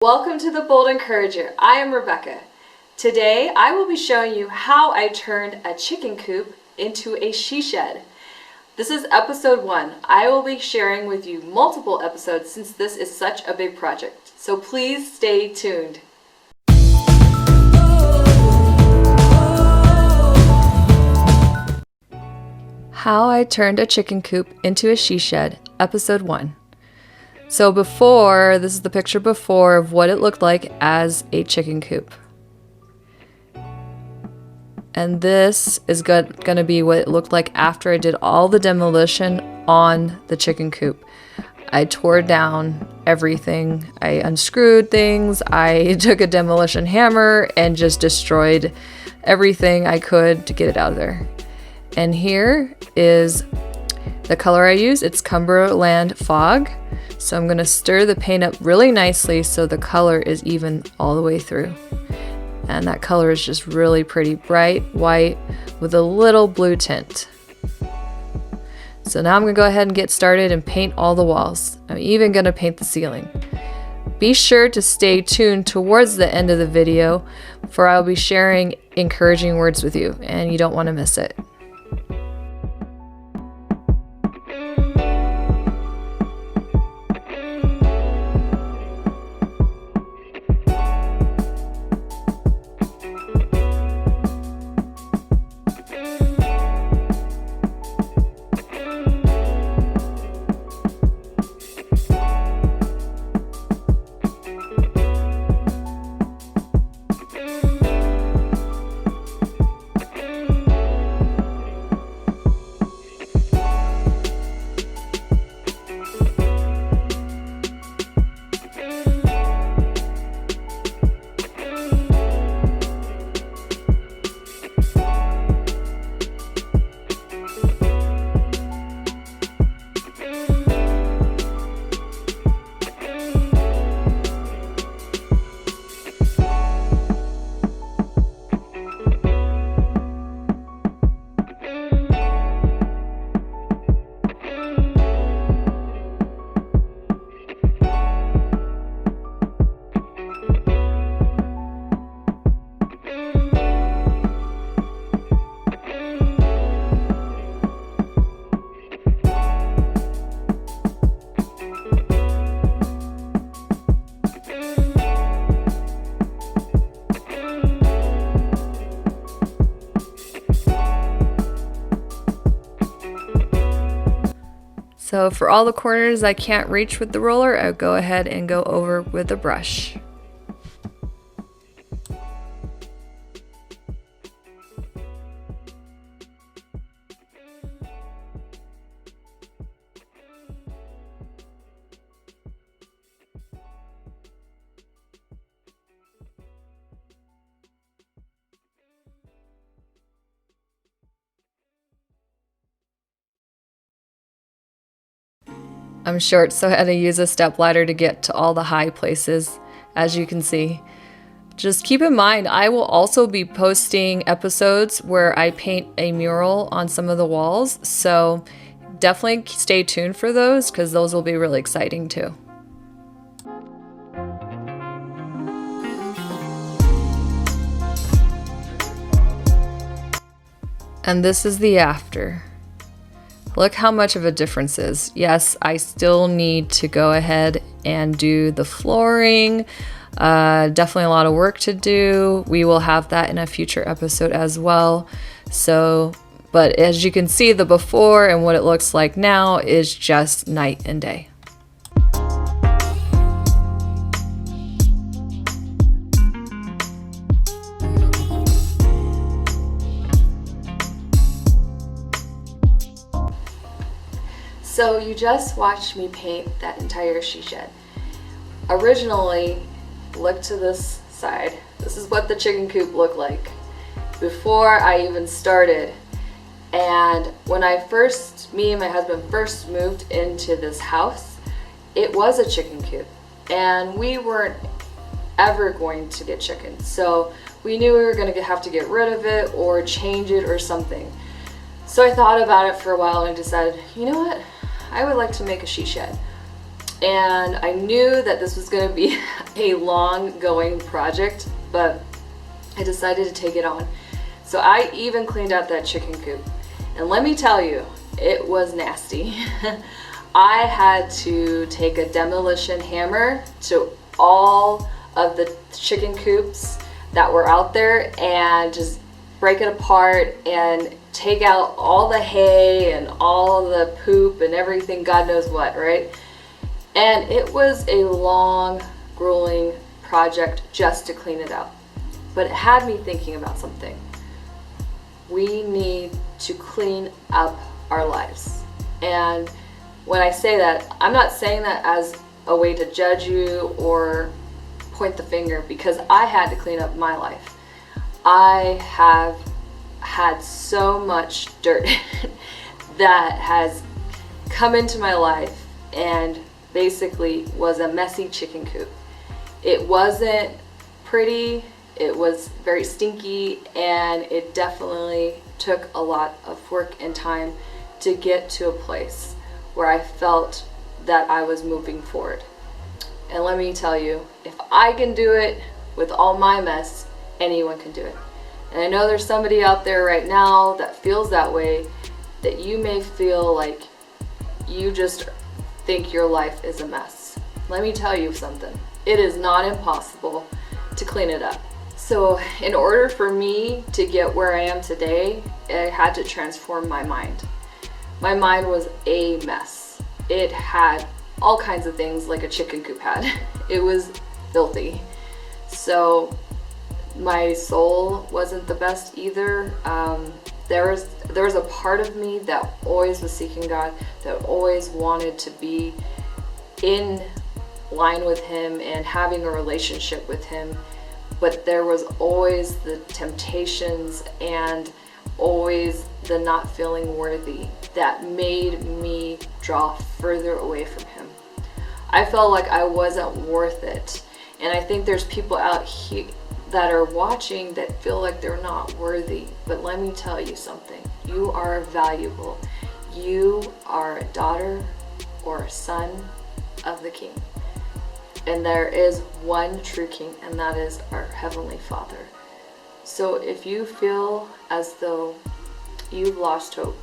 Welcome to the Bold Encourager. I am Rebecca. Today I will be showing you how I turned a chicken coop into a she shed. This is episode 1. I will be sharing with you multiple episodes since this is such a big project. So please stay tuned. How I turned a chicken coop into a she shed, episode 1. So this is the picture before of what it looked like as a chicken coop. And this is going to be what it looked like after I did all the demolition on the chicken coop. I tore down everything. I unscrewed things. I took a demolition hammer and just destroyed everything I could to get it out of there. And here is the color I use. It's Cumberland Fog. So I'm going to stir the paint up really nicely so the color is even all the way through. And that color is just really pretty bright white with a little blue tint. So now I'm going to go ahead and get started and paint all the walls. I'm even going to paint the ceiling. Be sure to stay tuned towards the end of the video, for I'll be sharing encouraging words with you and you don't want to miss it. So for all the corners I can't reach with the roller, I'll go ahead and go over with a brush. I'm short, so I had to use a step ladder to get to all the high places, as you can see. Just keep in mind, I will also be posting episodes where I paint a mural on some of the walls, so definitely stay tuned for those because those will be really exciting too. And this is the after. Look how much of a difference is. Yes, I still need to go ahead and do the flooring. Definitely a lot of work to do. We will have that in a future episode as well. But as you can see, the before and what it looks like now is just night and day. So you just watched me paint that entire she shed. Originally, look to this side. This is what the chicken coop looked like before I even started. And when me and my husband first moved into this house, it was a chicken coop. And we weren't ever going to get chickens. So we knew we were gonna have to get rid of it or change it or something. So I thought about it for a while and decided, you know what? I would like to make a she shed. And I knew that this was going to be a long-going project, but I decided to take it on. So I even cleaned out that chicken coop. And let me tell you, it was nasty. I had to take a demolition hammer to all of the chicken coops that were out there and just break it apart and take out all the hay and all the poop and everything, God knows what, right? And it was a long, grueling project just to clean it out. But it had me thinking about something. We need to clean up our lives. And when I say that, I'm not saying that as a way to judge you or point the finger, because I had to clean up my life. I have had so much dirt that has come into my life and basically was a messy chicken coop. It wasn't pretty, it was very stinky, and it definitely took a lot of work and time to get to a place where I felt that I was moving forward. And let me tell you, if I can do it with all my mess, anyone can do it. And I know there's somebody out there right now that feels that way, that you may feel like you just think your life is a mess. Let me tell you something. It is not impossible to clean it up. So in order for me to get where I am today, I had to transform my mind. My mind was a mess. It had all kinds of things like a chicken coop had. It was filthy. So my soul wasn't the best either. There was a part of me that always was seeking God, that always wanted to be in line with Him and having a relationship with Him. But there was always the temptations and always the not feeling worthy that made me draw further away from Him. I felt like I wasn't worth it. And I think there's people out here that are watching that feel like they're not worthy. But let me tell you something. You are valuable. You are a daughter or a son of the King. And there is one true King, and that is our Heavenly Father. So if you feel as though you've lost hope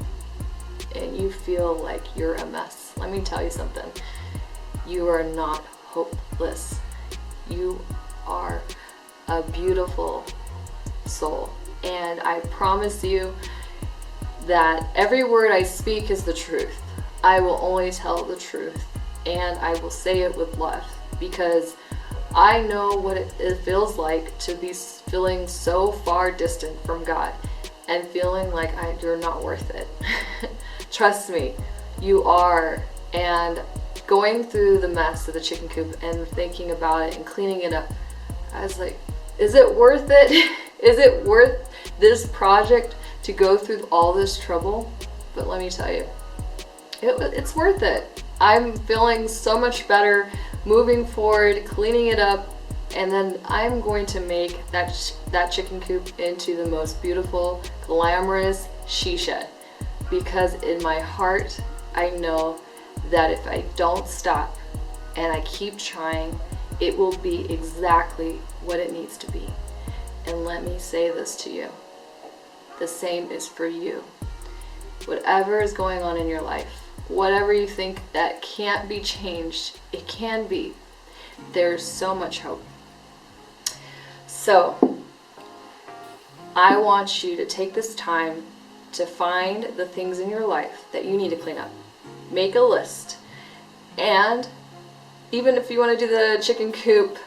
and you feel like you're a mess, let me tell you something. You are not hopeless. You are a beautiful soul. And I promise you that every word I speak is the truth. I will only tell the truth, and I will say it with love, because I know what it feels like to be feeling so far distant from God and feeling like you're not worth it. Trust me, you are. And going through the mess of the chicken coop and thinking about it and cleaning it up, I was like, is it worth it? Is it worth this project to go through all this trouble? But let me tell you, it's worth it. I'm feeling so much better moving forward, cleaning it up, and then I'm going to make that chicken coop into the most beautiful, glamorous she shed. Because in my heart, I know that if I don't stop and I keep trying, it will be exactly what it needs to be. And let me say this to you. The same is for you. Whatever is going on in your life, whatever you think that can't be changed, it can be. There's so much hope. So, I want you to take this time to find the things in your life that you need to clean up. Make a list. And even if you want to do the chicken coop,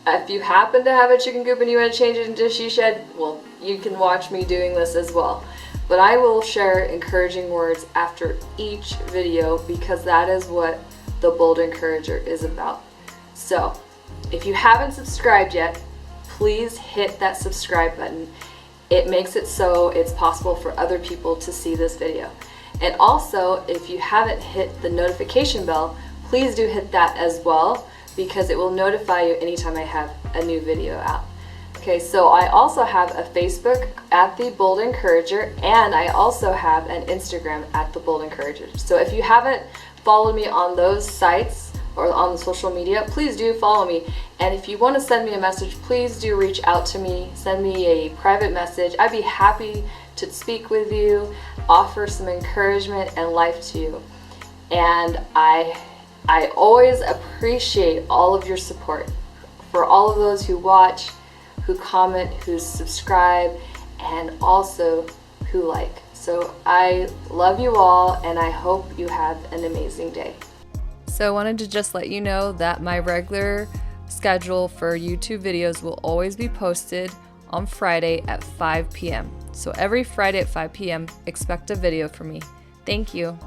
if you happen to have a chicken coop and you want to change it into a she shed, well, you can watch me doing this as well. But I will share encouraging words after each video, because that is what the Bold Encourager is about. So, if you haven't subscribed yet, please hit that subscribe button. It makes it so it's possible for other people to see this video. And also, if you haven't hit the notification bell, please do hit that as well, because it will notify you anytime I have a new video out. Okay, so I also have a Facebook at The Bold Encourager, and I also have an Instagram at The Bold Encourager. So if you haven't followed me on those sites or on the social media, please do follow me. And if you want to send me a message, please do reach out to me. Send me a private message. I'd be happy to speak with you, offer some encouragement and life to you. And I always appreciate all of your support. For all of those who watch, who comment, who subscribe, and also who like. So I love you all, and I hope you have an amazing day. So I wanted to just let you know that my regular schedule for YouTube videos will always be posted on Friday at 5 p.m. So every Friday at 5 p.m., expect a video from me. Thank you.